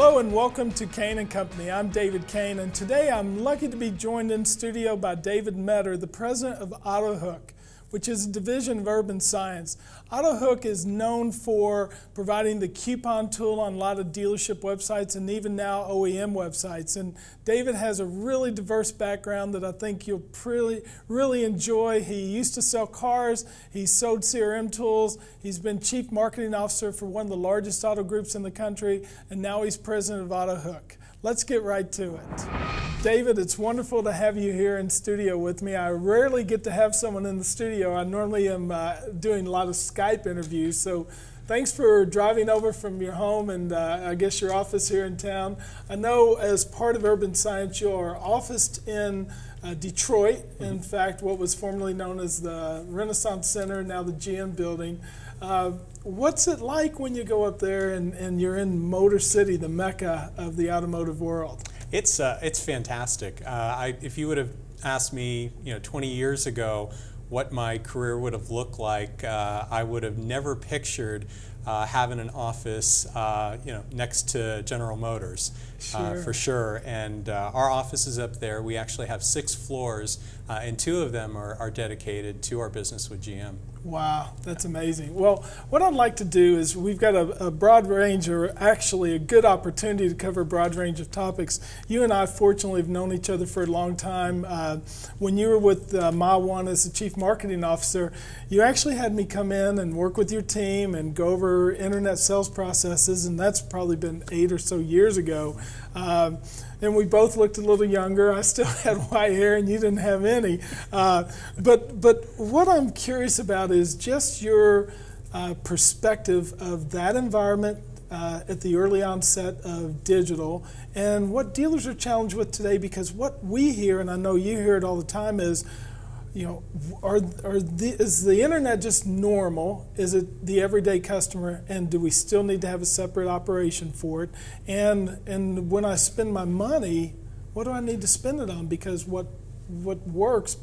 Hello and welcome to Kain & Company. I'm David Kain, and today I'm lucky to be joined in studio by David Metter, the president of AutoHook, which is a division of Urban Science. AutoHook is known for providing the coupon tool on a lot of dealership websites and even now OEM websites. And David has a really diverse background that I think you'll really enjoy. He used to sell cars, he sold CRM tools, he's been chief marketing officer for one of the largest auto groups in the country, and now he's president of AutoHook. Let's get right to it. David, it's wonderful to have you here in studio with me. I rarely get to have someone in the studio. I normally am doing a lot of Skype interviews, so thanks for driving over from your home and I guess your office here in town. I know as part of Urban Science, you are officed in Detroit, in fact, what was formerly known as the Renaissance Center, now the GM building. What's it like when you go up there and you're in Motor City, the mecca of the automotive world? It's fantastic. If you would have asked me, 20 years ago what my career would have looked like, I would have never pictured having an office, next to General Motors, for sure. And our office is up there. We actually have 6 floors, and 2 of them are dedicated to our business with GM. Wow, that's amazing. Well, what I'd like to do is we've got a broad range, or actually a good opportunity to cover a broad range of topics. You and I, fortunately, have known each other for a long time. When you were with Mile One as the Chief Marketing Officer, you actually had me come in and work with your team and go over internet sales processes, and that's probably been 8 or so years ago. And we both looked a little younger. I still had white hair and you didn't have any. But what I'm curious about is just your perspective of that environment at the early onset of digital and what dealers are challenged with today, because what we hear, and I know you hear it all the time, is is the internet just normal? Is it the everyday customer, and do we still need to have a separate operation for it? And when I spend my money, what do I need to spend it on? Because what works,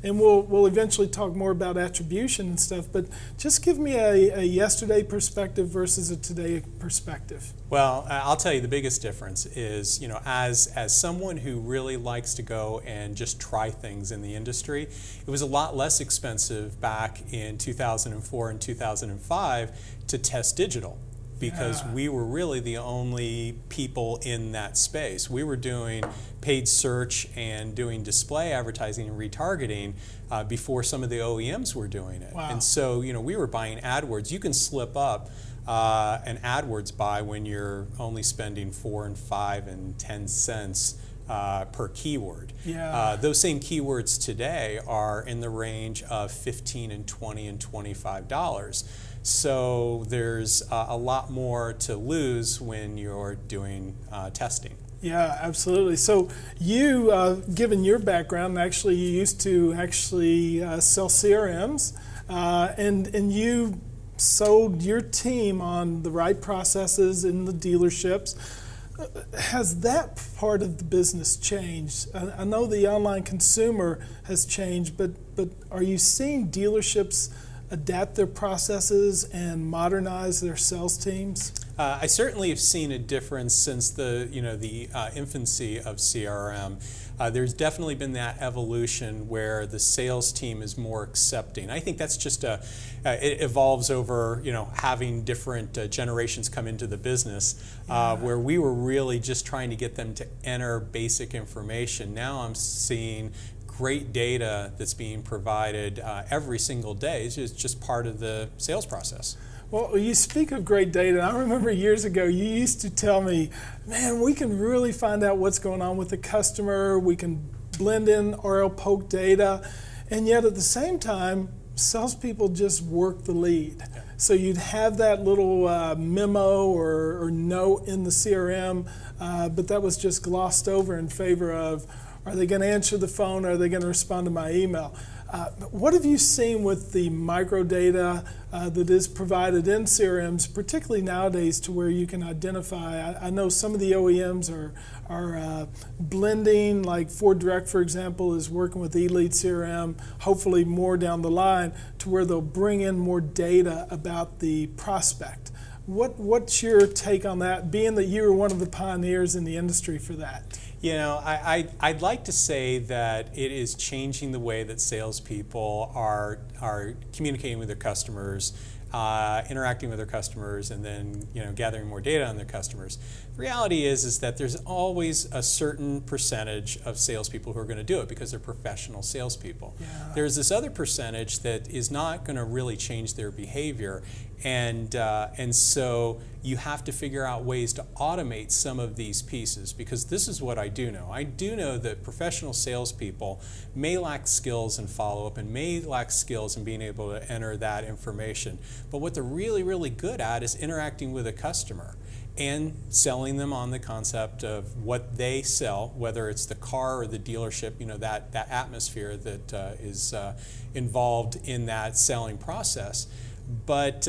and we'll eventually talk more about attribution and stuff, but just give me a yesterday perspective versus a today perspective. Well, I'll tell you the biggest difference is, as someone who really likes to go and just try things in the industry, it was a lot less expensive back in 2004 and 2005 to test digital, because we were really the only people in that space. We were doing paid search and doing display advertising and retargeting before some of the OEMs were doing it. Wow. And so, we were buying AdWords. You can slip up an AdWords buy when you're only spending 4 and 5 and 10 cents per keyword. Yeah. Those same keywords today are in the range of $15 and $20 and $25. So there's a lot more to lose when you're doing testing. Yeah, absolutely. So you, given your background, actually you used to sell CRMs, and you sold your team on the right processes in the dealerships. Has that part of the business changed? I know the online consumer has changed, but are you seeing dealerships adapt their processes and modernize their sales teams? I certainly have seen a difference since the infancy of CRM. There's definitely been that evolution where the sales team is more accepting. I think that's just it evolves over having different generations come into the business, where we were really just trying to get them to enter basic information. Now I'm seeing great data that's being provided every single day. It's just part of the sales process. Well, you speak of great data. I remember years ago you used to tell me, man, we can really find out what's going on with the customer. We can blend in RL poke data. And yet at the same time, salespeople just work the lead. Yeah. So you'd have that little memo or note in the CRM, but that was just glossed over in favor of, are they going to answer the phone? Are they going to respond to my email? What have you seen with the microdata that is provided in CRMs, particularly nowadays, to where you can identify? I know some of the OEMs are blending, like Ford Direct, for example, is working with Elite CRM, hopefully more down the line, to where they'll bring in more data about the prospect. What's your take on that, being that you were one of the pioneers in the industry for that? You know, I'd like to say that it is changing the way that salespeople are communicating with their customers, interacting with their customers, and then gathering more data on their customers. The reality is that there's always a certain percentage of salespeople who are going to do it because they're professional salespeople. Yeah. There's this other percentage that is not going to really change their behavior, and so you have to figure out ways to automate some of these pieces, because this is what I do know. I do know that professional salespeople may lack skills in follow-up and may lack skills in being able to enter that information. But what they're really, really good at is interacting with a customer and selling them on the concept of what they sell, whether it's the car or the dealership, that atmosphere that is involved in that selling process. But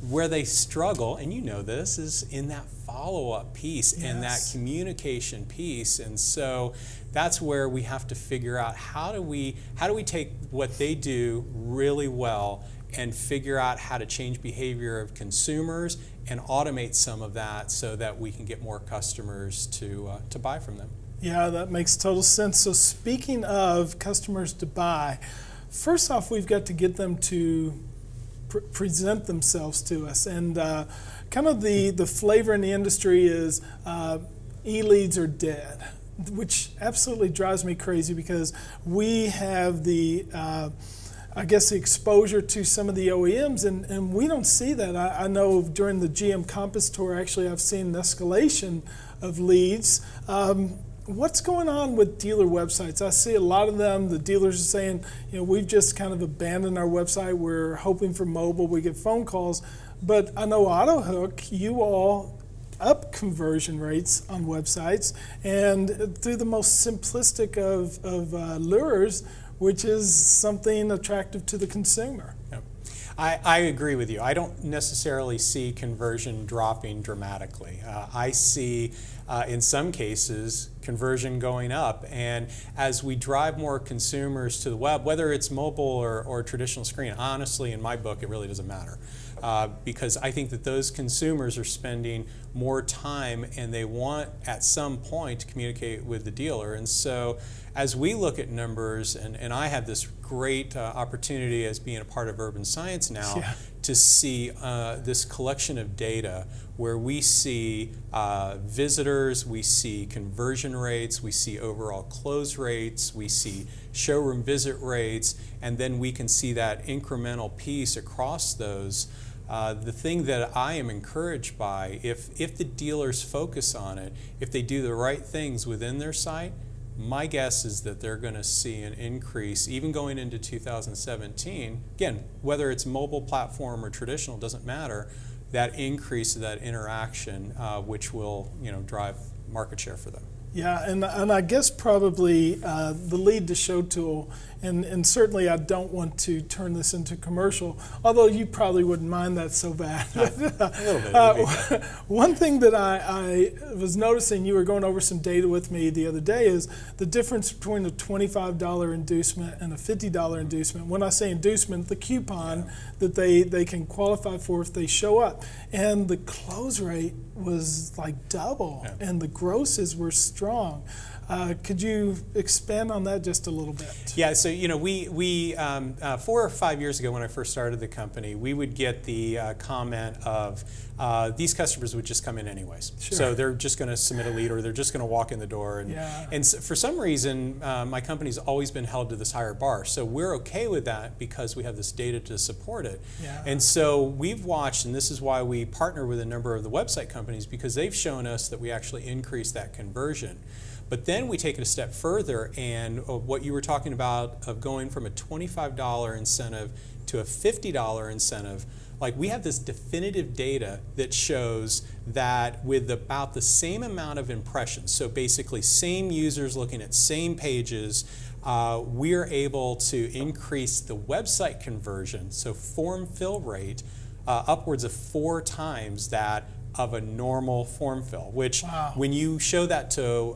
where they struggle, and you know this, is in that follow-up piece and that communication piece. And so that's where we have to figure out how do we take what they do really well and figure out how to change behavior of consumers and automate some of that so that we can get more customers to buy from them. Yeah, that makes total sense. So speaking of customers to buy, first off, we've got to get them to present themselves to us. And kind of the flavor in the industry is e-leads are dead, which absolutely drives me crazy, because we have the the exposure to some of the OEMs, and we don't see that. I know during the GM Compass Tour, actually, I've seen an escalation of leads. What's going on with dealer websites? I see a lot of them, the dealers are saying, we've just kind of abandoned our website. We're hoping for mobile. We get phone calls. But I know AutoHook, you all up conversion rates on websites, and through the most simplistic of lures, which is something attractive to the consumer. Yep. I agree with you. I don't necessarily see conversion dropping dramatically. I see, in some cases, conversion going up. And as we drive more consumers to the web, whether it's mobile or traditional screen, honestly, in my book, it really doesn't matter. Because I think that those consumers are spending more time and they want at some point to communicate with the dealer. And so as we look at numbers, and I have this great opportunity as being a part of Urban Science now to see this collection of data where we see visitors, we see conversion rates, we see overall close rates, we see showroom visit rates, and then we can see that incremental piece across those. The thing that I am encouraged by, if the dealers focus on it, if they do the right things within their site, my guess is that they're going to see an increase, even going into 2017. Again, whether it's mobile platform or traditional, doesn't matter. That increase of that interaction, which will drive market share for them. Yeah, and I guess probably the lead to show tool, and certainly I don't want to turn this into commercial, although you probably wouldn't mind that so bad. A little bit. One thing that I was noticing, you were going over some data with me the other day, is the difference between a $25 inducement and a $50 inducement. When I say inducement, the coupon that they can qualify for if they show up. And the close rate was like double, and the grosses were strong. Could you expand on that just a little bit? Yeah, so we 4 or 5 years ago when I first started the company, we would get the comment of these customers would just come in anyways. Sure. So they're just going to submit a lead, or they're just going to walk in the door. And so for some reason, my company's always been held to this higher bar. So we're okay with that because we have this data to support it. Yeah. And so we've watched, and this is why we partner with a number of the website companies, because they've shown us that we actually increase that conversion. But then we take it a step further, and what you were talking about of going from a $25 incentive to a $50 incentive, like we have this definitive data that shows that with about the same amount of impressions, so basically same users looking at same pages, we're able to increase the website conversion, so form fill rate, upwards of 4 times that of a normal form fill, which Wow. when you show that to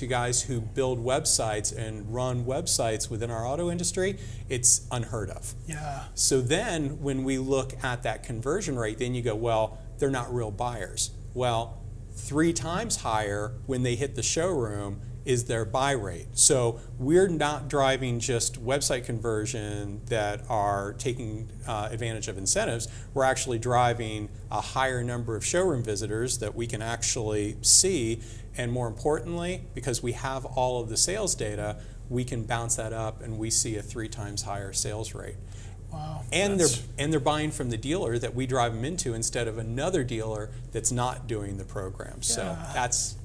guys who build websites and run websites within our auto industry, it's unheard of. Yeah. So then when we look at that conversion rate, then you go, well, they're not real buyers. Well, 3 times higher when they hit the showroom is their buy rate. So we're not driving just website conversion that are taking advantage of incentives. We're actually driving a higher number of showroom visitors that we can actually see. And more importantly, because we have all of the sales data, we can bounce that up and we see a 3 times higher sales rate. Wow. And they're buying from the dealer that we drive them into instead of another dealer that's not doing the program. So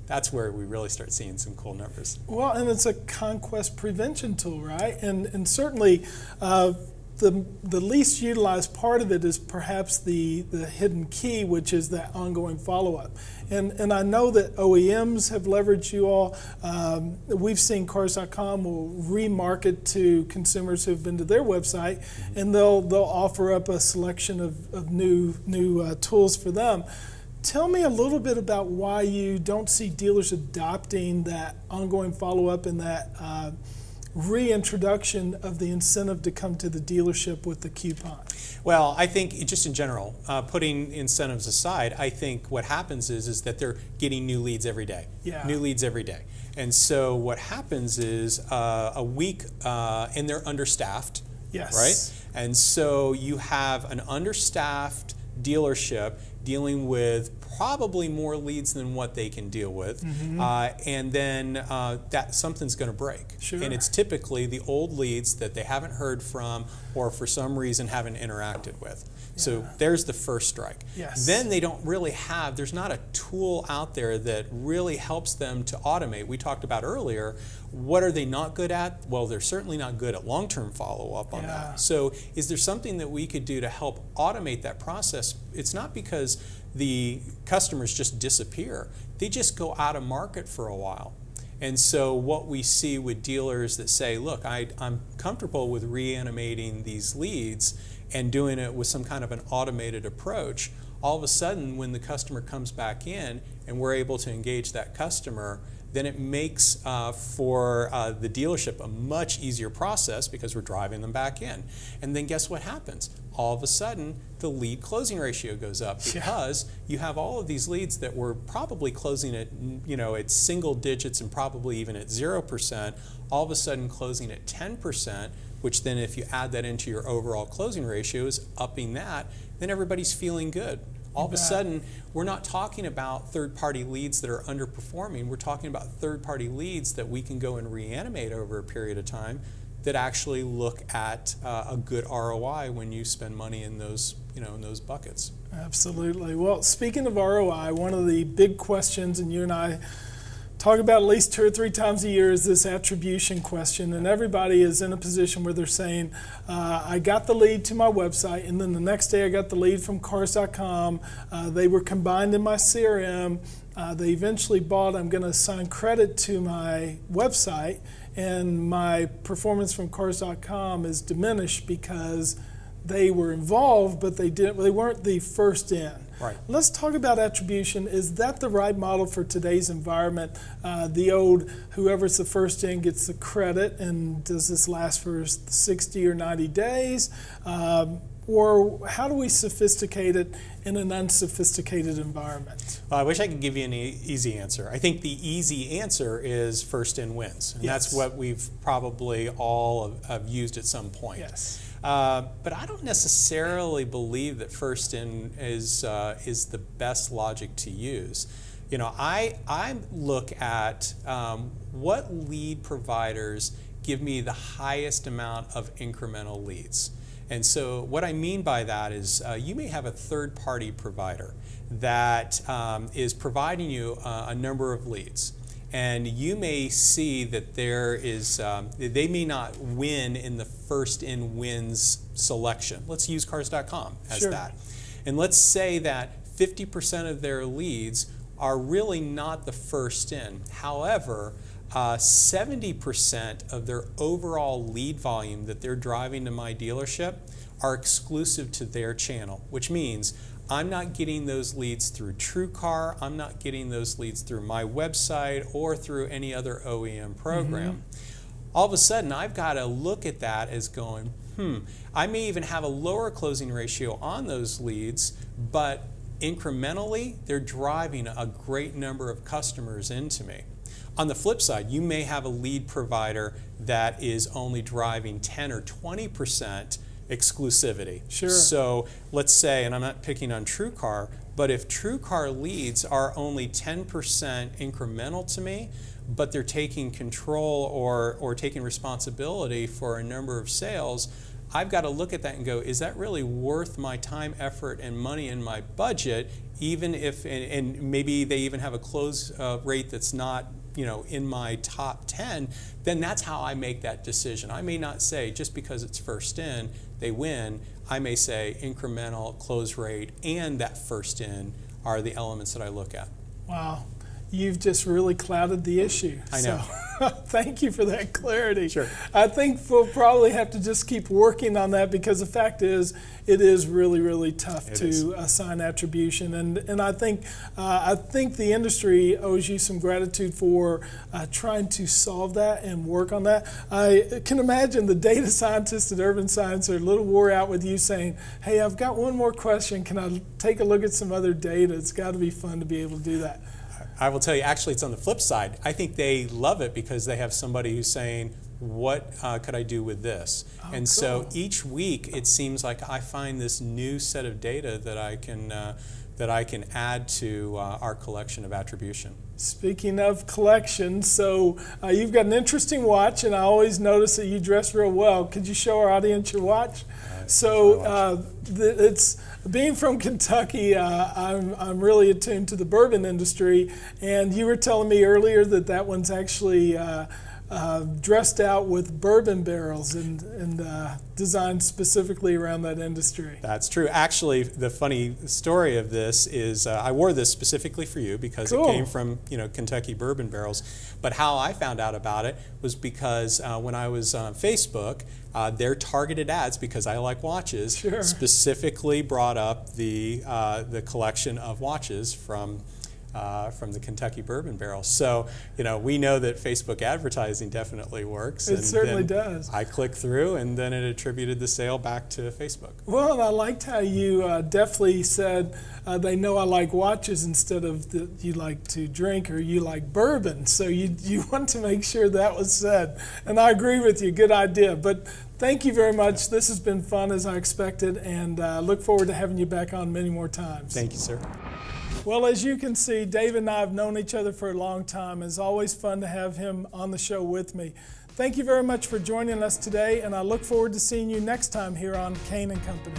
that's where we really start seeing some cool numbers. Well, and it's a conquest prevention tool, right? And certainly the least utilized part of it is perhaps the hidden key, which is that ongoing follow-up. And I know that OEMs have leveraged you all. We've seen Cars.com will remarket to consumers who've been to their website, and they'll offer up a selection of new tools for them. Tell me a little bit about why you don't see dealers adopting that ongoing follow-up and that reintroduction of the incentive to come to the dealership with the coupon. Well, I think just in general, putting incentives aside, I think what happens is that they're getting new leads every day. Yeah. New leads every day. And so what happens is a week, and they're understaffed. Yes. Right? And so you have an understaffed dealership dealing with probably more leads than what they can deal with, and then that something's going to break. Sure. And it's typically the old leads that they haven't heard from or for some reason haven't interacted with. So there's the first strike. Yes. Then they don't really have, there's not a tool out there that really helps them to automate. We talked about earlier, what are they not good at? Well, they're certainly not good at long-term follow-up on that. So is there something that we could do to help automate that process? It's not because the customers just disappear. They just go out of market for a while. And so what we see with dealers that say, look, I'm comfortable with reanimating these leads and doing it with some kind of an automated approach, all of a sudden when the customer comes back in and we're able to engage that customer, then it makes for the dealership a much easier process because we're driving them back in. And then guess what happens? All of a sudden, the lead closing ratio goes up because you have all of these leads that were probably closing at, at single digits and probably even at 0%, all of a sudden closing at 10%, which then if you add that into your overall closing ratio is upping that, then everybody's feeling good. All of a sudden, we're not talking about third-party leads that are underperforming. We're talking about third-party leads that we can go and reanimate over a period of time that actually look at a good ROI when you spend money in those, in those buckets. Absolutely. Well, speaking of ROI, one of the big questions, and you and I talk about at least 2 or 3 times a year, is this attribution question. And everybody is in a position where they're saying, I got the lead to my website, and then the next day I got the lead from Cars.com. They were combined in my CRM. They eventually bought. I'm going to assign credit to my website, and my performance from Cars.com is diminished because they were involved, but they weren't the first in. Right. Let's talk about attribution. Is that the right model for today's environment? The old, whoever's the first in gets the credit, and does this last for 60 or 90 days? Or how do we sophisticate it in an unsophisticated environment? Well, I wish I could give you an easy answer. I think the easy answer is first in wins. And that's what we've probably all have used at some point. Yes. But I don't necessarily believe that first in is the best logic to use. I look at what lead providers give me the highest amount of incremental leads. And so what I mean by that is you may have a third-party provider that is providing you a number of leads. And you may see that there is, they may not win in the first in wins selection. Let's use Cars.com as that. And let's say that 50% of their leads are really not the first in. However, 70% of their overall lead volume that they're driving to my dealership are exclusive to their channel, which means I'm not getting those leads through TrueCar, I'm not getting those leads through my website or through any other OEM program. All of a sudden, I've got to look at that as going, I may even have a lower closing ratio on those leads, but incrementally, they're driving a great number of customers into me. On the flip side, you may have a lead provider that is only driving 10 or 20% exclusivity. Sure. So let's say, and I'm not picking on TrueCar, but if TrueCar leads are only 10% incremental to me, but they're taking control or taking responsibility for a number of sales, I've got to look at that and go, is that really worth my time, effort, and money in my budget, even if, and maybe they even have a close rate that's not, in my top 10, then that's how I make that decision. I may not say, just because it's first in, they win. I may say incremental, close rate, and that first in are the elements that I look at. Wow. You've just really clouded the issue. I know. So, thank you for that clarity. Sure. I think we'll probably have to just keep working on that, because the fact is, it is really, really tough to assign attribution. And I think the industry owes you some gratitude for trying to solve that and work on that. I can imagine the data scientists at Urban Science are a little wore out with you saying, hey, I've got one more question. Can I take a look at some other data? It's got to be fun to be able to do that. I will tell you, actually, it's on the flip side. I think they love it because they have somebody who's saying, what could I do with this? And cool. So each week, it seems like I find this new set of data that I can add to our collection of attribution. Speaking of collection, so you've got an interesting watch, and I always notice that you dress real well. Could you show our audience your watch? It's being from Kentucky, I'm really attuned to the bourbon industry, and you were telling me earlier that that one's actually dressed out with bourbon barrels and designed specifically around that industry. That's true. Actually, the funny story of this is I wore this specifically for you because Cool. It came from Kentucky bourbon barrels. But how I found out about it was because when I was on Facebook, their targeted ads, because I like watches, Sure. specifically brought up the collection of watches from the Kentucky bourbon barrel. So, we know that Facebook advertising definitely works. It certainly does. I clicked through, and then it attributed the sale back to Facebook. Well, and I liked how you definitely said they know I like watches instead of you like to drink or you like bourbon. So you want to make sure that was said. And I agree with you. Good idea. But thank you very much. This has been fun as I expected, and look forward to having you back on many more times. Thank you, sir. Well, as you can see, David and I have known each other for a long time. It's always fun to have him on the show with me. Thank you very much for joining us today, and I look forward to seeing you next time here on Kain Company.